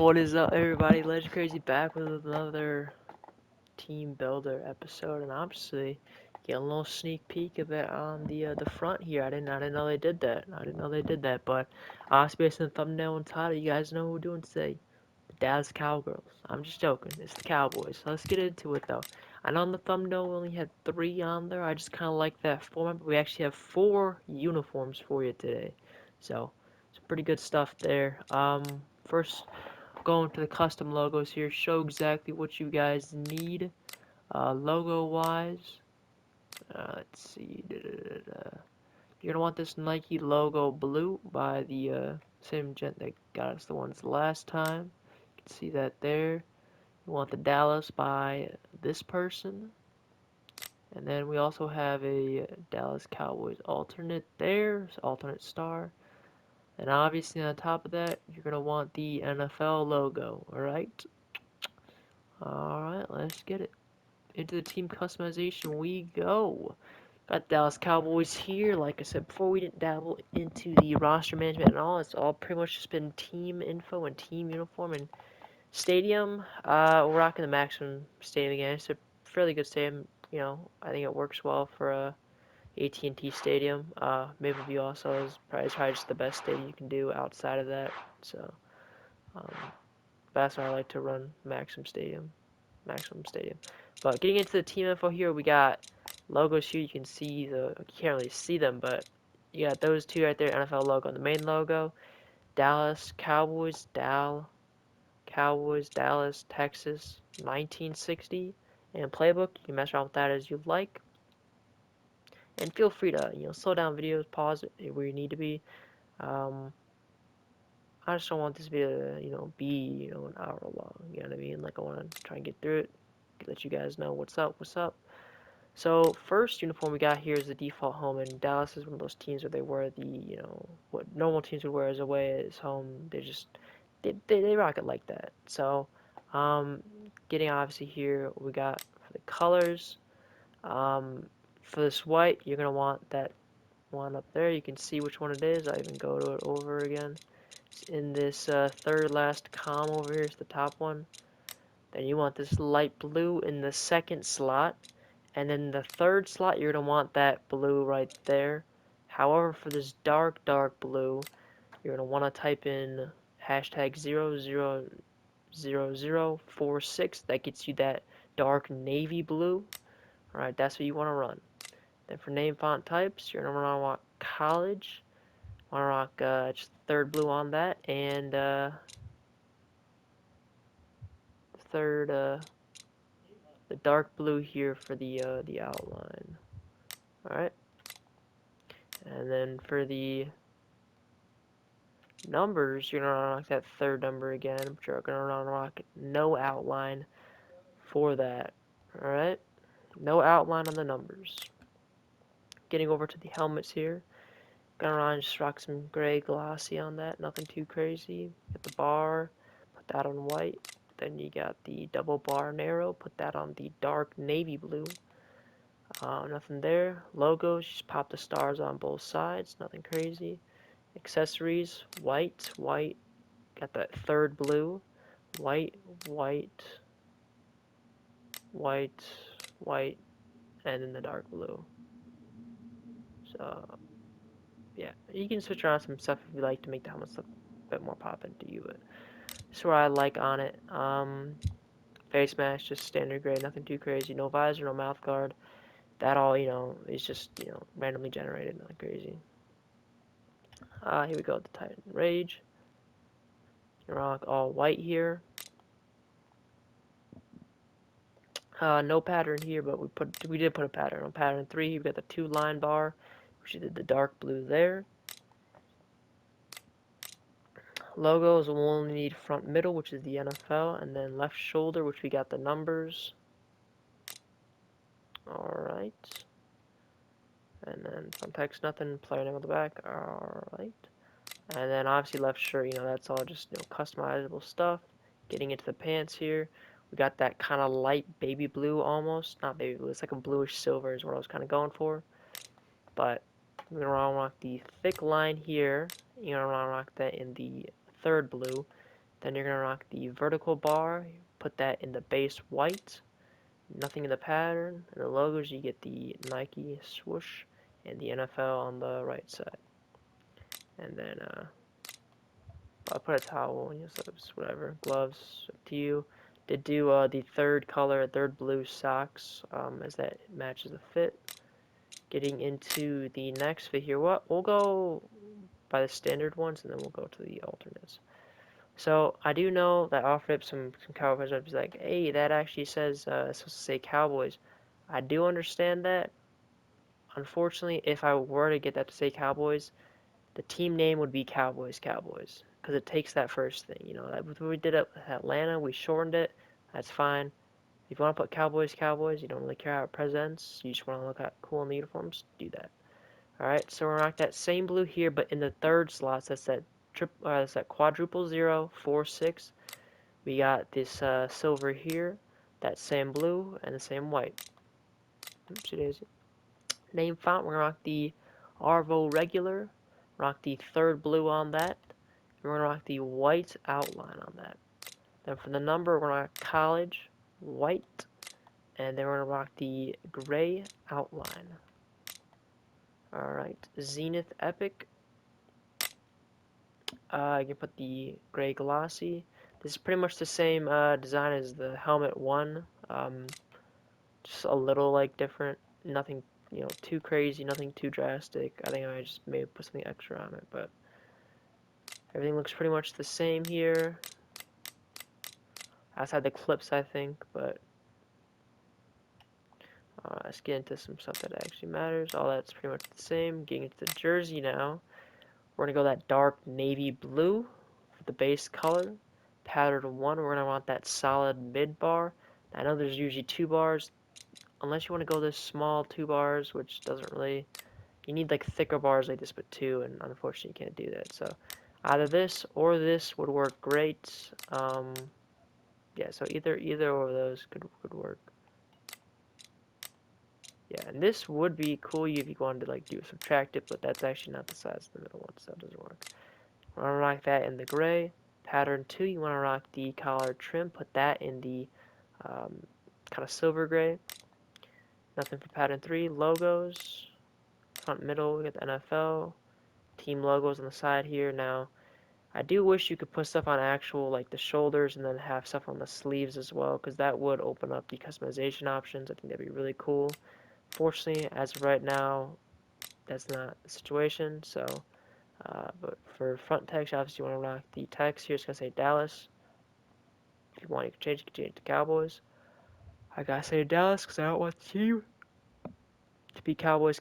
What is up, everybody? Legend Crazy back with another team builder episode, and obviously getting a little sneak peek of it on the front here. I didn't know they did that. I didn't know they did that, but based on the thumbnail and title, you guys know what we're doing today. The Dallas Cowgirls. I'm just joking. It's the Cowboys. So let's get into it though. I know on the thumbnail we only had 3 on there. I just kind of like that format. But we actually have 4 uniforms for you today, so some pretty good stuff there. First, going to the custom logos here, show exactly what you guys need. Logo wise, let's see. You're gonna want this Nike logo blue by the same gent that got us the ones last time. You can see that there. You want the Dallas by this person. And then we also have a Dallas Cowboys alternate there, alternate star. And obviously on top of that, you're gonna want the NFL logo, alright? Alright, let's get it. Into the team customization we go. Got Dallas Cowboys here. Like I said before, we didn't dabble into the roster management and all. It's all pretty much just been team info and team uniform and stadium. We're rocking the Maximum Stadium again. It's a fairly good stadium. You know, I think it works well for a AT&T Stadium. Maple View also is probably just the best stadium you can do outside of that. So um, that's why I like to run Maximum Stadium. But getting into the team info here, we got logos here. You can see you can't really see them, but you got those two right there. NFL logo, the main logo, Dallas Cowboys, Cowboys, Dallas, Texas, 1960, and playbook. You can mess around with that as you like, and feel free to slow down videos, pause it where you need to be. Um, I just don't want this to be an hour long. You know what I mean? Like I want to try and get through it, let you guys know what's up, what's up. So first uniform we got here is the default home, and Dallas is one of those teams where they wear what normal teams would wear as away as home. They rock it like that. So um, getting obviously here we got for the colors. Um, for this white, you're gonna want that one up there. You can see which one it is. I even go to it over again. It's in this third last column over here is the top one. Then you want this light blue in the second slot. And then the third slot, you're going to want that blue right there. However, for this dark blue, you're going to want to type in hashtag 000046. That gets you that dark navy blue. Alright, that's what you want to run. Then for name font types, you're going to want college. Want to rock just third blue on that. And third, the dark blue here for the outline. Alright. And then for the numbers, you're gonna rock that third number again, but you're gonna rock no outline for that. Alright? No outline on the numbers. Getting over to the helmets here. Gonna just rock some gray glossy on that, nothing too crazy. Get the bar, put that on white. Then you got the double bar narrow, put that on the dark navy blue. Nothing there. Logos, just pop the stars on both sides, nothing crazy. Accessories, white, got that third blue, white, white, white, white, and then the dark blue. So, yeah, you can switch around some stuff if you like to make the helmets look a bit more poppin' to you, but this is what I like on it. Face mask, just standard gray, nothing too crazy, no visor, no mouth guard. That all, is just, randomly generated, nothing crazy. Here we go, the Titan Rage. You rock all white here. No pattern here, but we did put a pattern. On pattern 3, you've got the 2-line bar, which you did the dark blue there. Logos will only need front middle, which is the NFL, and then left shoulder, which we got the numbers. Alright. And then front text, nothing, player name on the back. Alright. And then obviously left shirt, that's all just customizable stuff. Getting into the pants here. We got that kind of light baby blue almost. Not baby blue, it's like a bluish silver is what I was kind of going for. But we're going to rock the thick line here. You're going to rock that in the third blue. Then you're gonna rock the vertical bar, put that in the base white, nothing in the pattern. And the logos, you get the Nike swoosh and the NFL on the right side. And then I'll put a towel, whatever, gloves, up to you. Did do the third color, third blue socks, as that matches the fit. Getting into the next fit here, we'll go by the standard ones, and then we'll go to the alternates. So I do know that off rip some Cowboys reps like, hey, that actually says it's supposed to say Cowboys. I do understand that. Unfortunately, if I were to get that to say Cowboys, the team name would be Cowboys, because it takes that first thing. You know, what we did at Atlanta, we shortened it. That's fine. If you want to put Cowboys, you don't really care how it presents. You just want to look at cool in the uniforms. Do that. All right. So we're gonna rock that same blue here, but in the third slot, that's that quadruple 046. We got this silver here, that same blue, and the same white. Oopsie daisy. Name font, we're gonna rock the Arvo regular. Rock the third blue on that. We're gonna rock the white outline on that. Then for the number, we're gonna rock college, white, and then we're gonna rock the gray outline. Alright, Zenith Epic. I can put the gray glossy. This is pretty much the same design as the helmet one. Just a little like different. Nothing, too crazy. Nothing too drastic. I think I just maybe put something extra on it, but everything looks pretty much the same here. Outside the clips, I think, but let's get into some stuff that actually matters. All that's pretty much the same. Getting into the jersey now. We're going to go that dark navy blue for the base color. Pattern 1, we're going to want that solid mid bar. I know there's usually 2 bars. Unless you want to go this small 2 bars, which doesn't really... You need like thicker bars like this, but 2, and unfortunately you can't do that. So either this or this would work great. Yeah, so either of those could work. Yeah, and this would be cool if you wanted to like subtract it, but that's actually not the size of the middle one, so it doesn't work. We want to rock that in the gray. Pattern 2, you want to rock the collar trim, put that in the kind of silver gray. Nothing for pattern 3. Logos, front middle, we got the NFL. Team logos on the side here. Now, I do wish you could put stuff on actual, like the shoulders, and then have stuff on the sleeves as well, because that would open up the customization options. I think that'd be really cool. Fortunately, as of right now, that's not the situation, so... but for front text, obviously you want to rock the text. Here it's going to say Dallas. If you want, you can change it to Cowboys. I gotta say Dallas because I don't want the team to be Cowboys.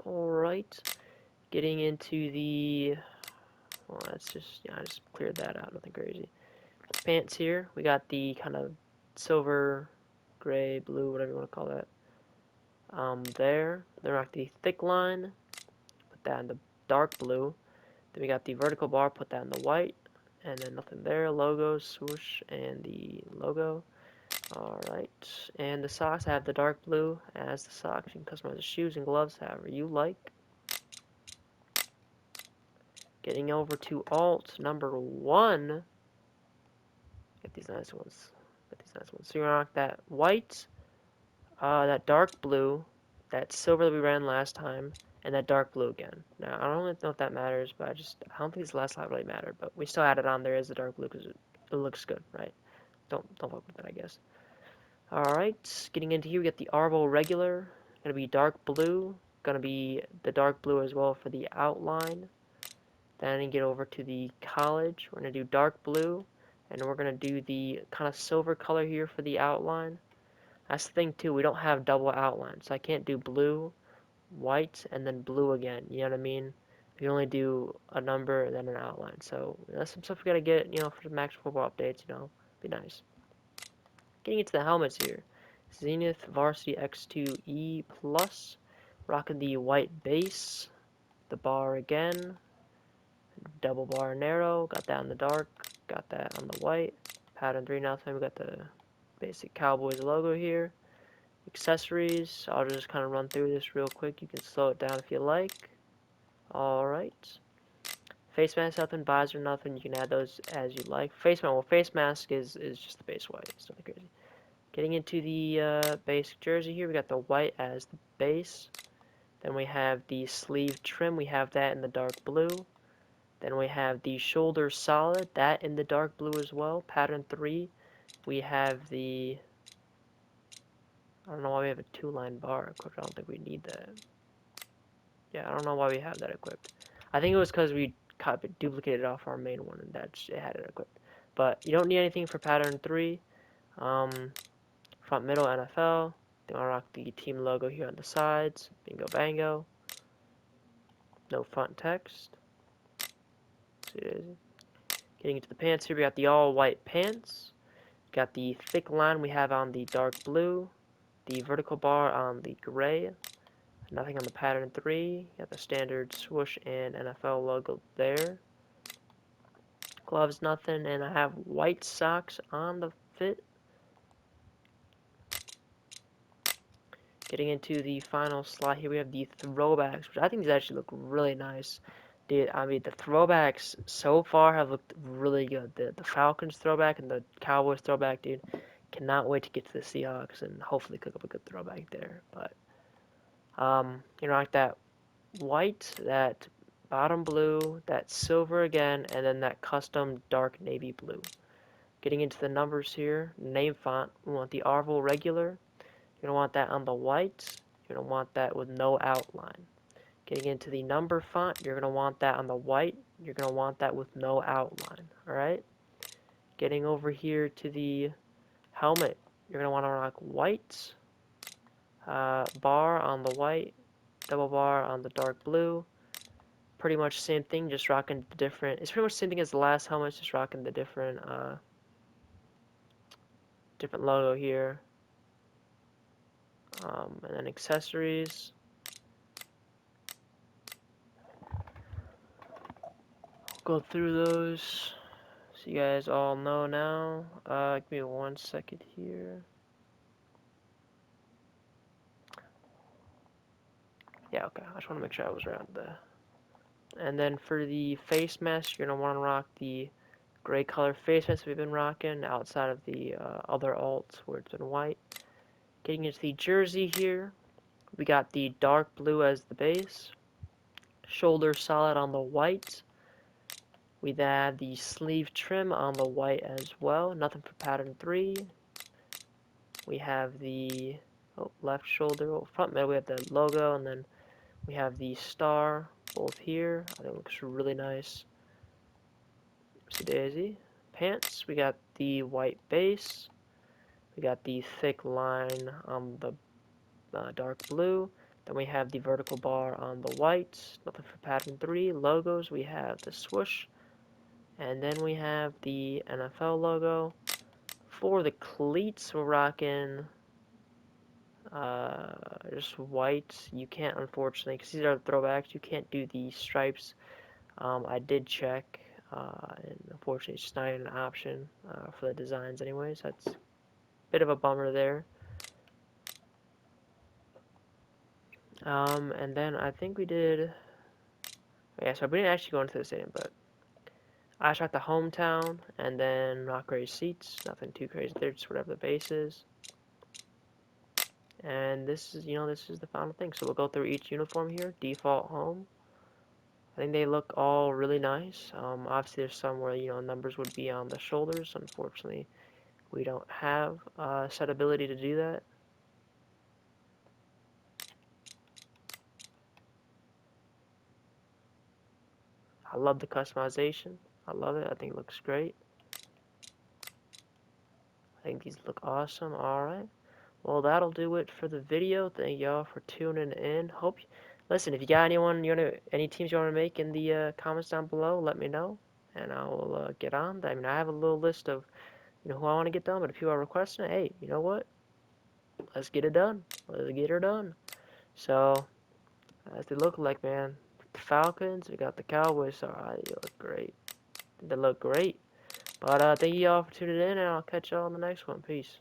Alright. Getting into the... Well, that's just... Yeah, I just cleared that out. Nothing crazy. Pants here. We got the kind of silver, gray, blue, whatever you want to call that. There. Then rock the thick line. Put that in the dark blue. Then we got the vertical bar, put that in the white, and then nothing there, logo, swoosh, and the logo. Alright, and the socks, I have the dark blue as the socks. You can customize the shoes and gloves however you like. Getting over to alt number 1. Get these nice ones. So you're gonna rock that white, that dark blue, that silver that we ran last time, and that dark blue again. Now, I don't really know if that matters, but I don't think this last slide really mattered, but we still add it on there as the dark blue because it looks good, right? Don't fuck with that, I guess. Alright, getting into here, we get the Arvo regular, gonna be dark blue, gonna be the dark blue as well for the outline. Then you get over to the college, we're gonna do dark blue, and we're gonna do the kind of silver color here for the outline. That's the thing too, we don't have double outline, so I can't do blue, white, and then blue again, you know what I mean? We can only do a number and then an outline, so that's some stuff we gotta get, for the Max Football updates, be nice. Getting into the helmets here. Zenith Varsity X2E Plus, rocking the white base, the bar again, double bar narrow, got that in the dark, got that on the white, pattern 3 now, we got the basic Cowboys logo here. Accessories, I'll just kind of run through this real quick. You can slow it down if you like. Alright. Face mask nothing, visor nothing. You can add those as you like. Face mask, well, face mask is just the base white. It's nothing crazy. Getting into the basic jersey here, we got the white as the base. Then we have the sleeve trim. We have that in the dark blue. Then we have the shoulder solid, that in the dark blue as well. Pattern 3. We have the, I don't know why we have a 2-line bar equipped. I don't think we need that. Yeah, I don't know why we have that equipped. I think it was because we duplicated off our main one and it had it equipped. But you don't need anything for pattern 3. Front middle NFL. Then I'll rock the team logo here on the sides. Bingo bango. No front text. Getting into the pants here, we got the all white pants. Got the thick line we have on the dark blue. The vertical bar on the gray. Nothing on the pattern 3. Got the standard swoosh and NFL logo there. Gloves, nothing. And I have white socks on the fit. Getting into the final slot here, we have the throwbacks, which I think these actually look really nice. Dude, I mean, the throwbacks so far have looked really good. The Falcons throwback and the Cowboys throwback, dude. Cannot wait to get to the Seahawks and hopefully cook up a good throwback there. But, you know, like that white, that bottom blue, that silver again, and then that custom dark navy blue. Getting into the numbers here, name font, we want the Arvel regular. You're going to want that on the white. You're going to want that with no outline. Getting into the number font, you're going to want that on the white. You're going to want that with no outline. Alright? Getting over here to the helmet, you're going to want to rock white. Bar on the white. Double bar on the dark blue. Pretty much same thing, just rocking the different. It's pretty much the same thing as the last helmet, just rocking the different logo here. And then accessories. Go through those so you guys all know now. Give me 1 second here. Yeah, okay. I just want to make sure I was around there. And then for the face mask, you're going to want to rock the gray color face mask we've been rocking outside of the other alts where it's been white. Getting into the jersey here, we got the dark blue as the base. Shoulder solid on the white. We add the sleeve trim on the white as well. Nothing for pattern 3. We have the left shoulder, front middle, we have the logo, and then we have the star both here. I think it looks really nice. Oopsie daisy. Pants, we got the white base. We got the thick line on the dark blue. Then we have the vertical bar on the white. Nothing for pattern 3. Logos, we have the swoosh. And then we have the NFL logo. For the cleats, we're rocking just white. You can't, unfortunately, because these are the throwbacks, you can't do the stripes. I did check, and unfortunately it's just not an option for the designs anyways. That's a bit of a bummer there. And then I think we did, yeah, so we didn't actually go into the stadium, but I shot the hometown, and then not great seats, nothing too crazy there, just whatever the base is. And this is, this is the final thing. So we'll go through each uniform here. Default home. I think they look all really nice. Obviously there's some where, numbers would be on the shoulders. Unfortunately, we don't have set ability to do that. I love the customization. I love it. I think it looks great. I think these look awesome. Alright. Well, that'll do it for the video. Thank y'all for tuning in. Listen, if you got any teams you want to make in the comments down below, let me know, and I will get on. I mean, I have a little list of who I want to get done, but if you are requesting it, hey, you know what? Let's get it done. Let's get her done. So, as they look like, man, the Falcons, we got the Cowboys. Alright, they look great. They look great. But thank you all for tuning in, and I'll catch y'all on the next one. Peace.